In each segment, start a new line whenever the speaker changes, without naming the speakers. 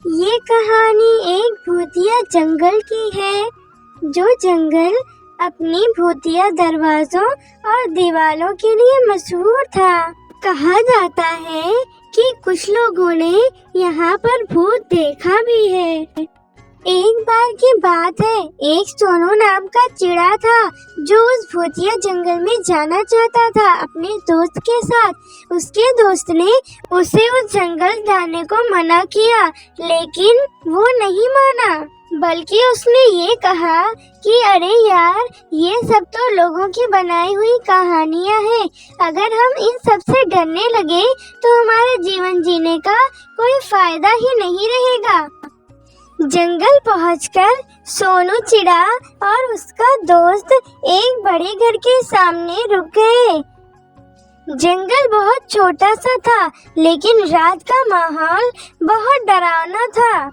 ये कहानी एक भूतिया जंगल की है। जो जंगल अपनी भूतिया दरवाजों और दीवारों के लिए मशहूर था। कहा जाता है कि कुछ लोगों ने यहाँ पर भूत देखा भी है। एक बार की बात है, एक सोनू नाम का चिड़ा था जो उस भूतिया जंगल में जाना चाहता था अपने दोस्त के साथ। उसके दोस्त ने उसे उस जंगल जाने को मना किया, लेकिन वो नहीं माना, बल्कि उसने ये कहा कि अरे यार, ये सब तो लोगों की बनाई हुई कहानियाँ हैं। अगर हम इन सब से डरने लगे तो हमारे जीवन जीने का कोई फायदा ही नहीं रहेगा। जंगल पहुंचकर सोनू चिड़ा और उसका दोस्त एक बड़े घर के सामने रुक गए। जंगल बहुत छोटा सा था, लेकिन रात का माहौल बहुत डरावना था।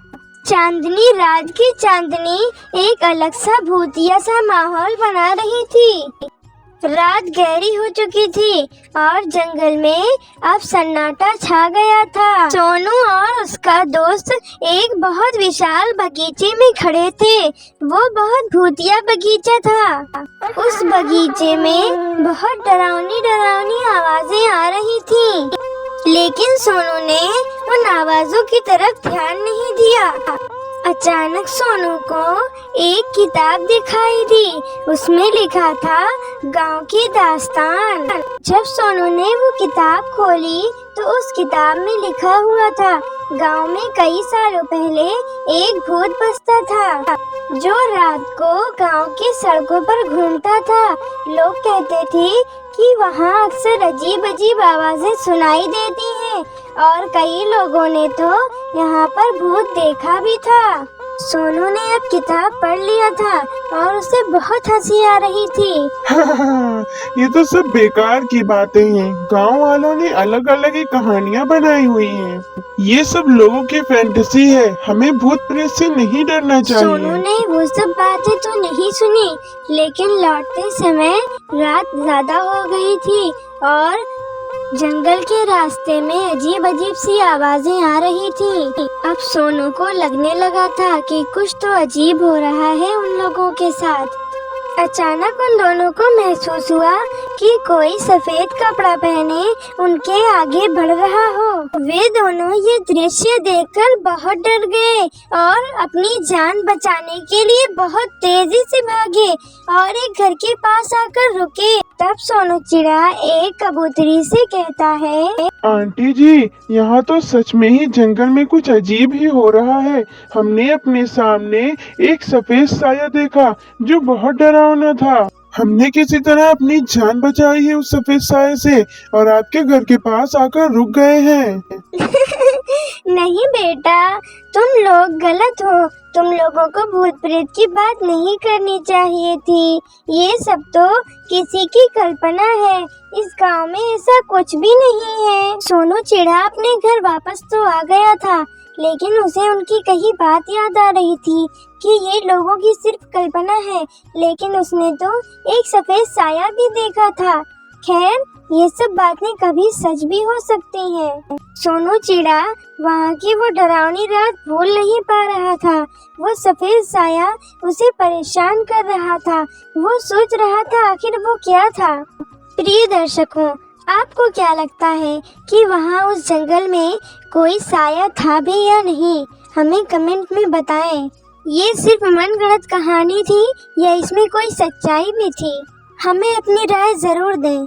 चांदनी, रात की चांदनी एक अलग सा भूतिया सा माहौल बना रही थी। रात गहरी हो चुकी थी और जंगल में अब सन्नाटा छा गया था। सोनू और उसका दोस्त एक बहुत विशाल बगीचे में खड़े थे। वो बहुत भूतिया बगीचा था। उस बगीचे में बहुत डरावनी डरावनी आवाजें आ रही थी, लेकिन सोनू ने उन आवाजों की तरफ ध्यान नहीं दिया। अचानक सोनू को एक किताब दिखाई दी। उसमें लिखा था गांव की दास्तान। जब सोनू ने वो किताब खोली तो उस किताब में लिखा हुआ था, गांव में कई सालों पहले एक भूत बसता था जो रात को गांव की सड़कों पर घूमता था। लोग कहते थे कि वहाँ अक्सर अजीब अजीब आवाजें सुनाई देती हैं और कई लोगों ने तो यहाँ पर भूत देखा भी था। सोनू ने अब किताब पढ़ लिया था और उसे बहुत हंसी आ रही थी।
ये तो सब बेकार की बातें हैं। गांव वालों ने अलग अलग ही कहानियाँ बनाई हुई हैं। ये सब लोगों की फैंटेसी है। हमें भूत प्रेत से नहीं डरना चाहिए।
सोनू ने वो सब बातें तो नहीं सुनी, लेकिन लौटते समय रात ज्यादा हो गई थी और जंगल के रास्ते में अजीब अजीब सी आवाजें आ रही थी। अब सोनू को लगने लगा था कि कुछ तो अजीब हो रहा है उन लोगों के साथ। अचानक उन दोनों को महसूस हुआ कि कोई सफेद कपड़ा पहने उनके आगे बढ़ रहा हो। वे दोनों ये दृश्य देखकर बहुत डर गए और अपनी जान बचाने के लिए बहुत तेजी से भागे और एक घर के पास आकर रुके। तब सोनू चिड़ा एक कबूतरी से कहता है,
आंटी जी, यहाँ तो सच में ही जंगल में कुछ अजीब ही हो रहा है। हमने अपने सामने एक सफेद साया देखा जो बहुत डरावना था। हमने किसी तरह अपनी जान बचाई है उस सफेद साये से और आपके घर के पास आकर रुक गए हैं।
नहीं बेटा, तुम लोग गलत हो। तुम लोगों को भूत प्रेत की बात नहीं करनी चाहिए थी। ये सब तो किसी की कल्पना है। इस गांव में ऐसा कुछ भी नहीं है। सोनू चिड़ा अपने घर वापस तो आ गया था, लेकिन उसे उनकी कही बात याद आ रही थी कि ये लोगों की सिर्फ कल्पना है। लेकिन उसने तो एक सफेद साया भी देखा था। खैर, ये सब बातें कभी सच भी हो सकती हैं। सोनू चिड़ा वहाँ की वो डरावनी रात भूल नहीं पा रहा था। वो सफेद साया उसे परेशान कर रहा था। वो सोच रहा था आखिर वो क्या था। प्रिय दर्शकों, आपको क्या लगता है कि वहाँ उस जंगल में कोई साया था भी या नहीं? हमें कमेंट में बताएं। ये सिर्फ मनगढ़ंत कहानी थी या इसमें कोई सच्चाई भी थी? हमें अपनी राय जरूर दें।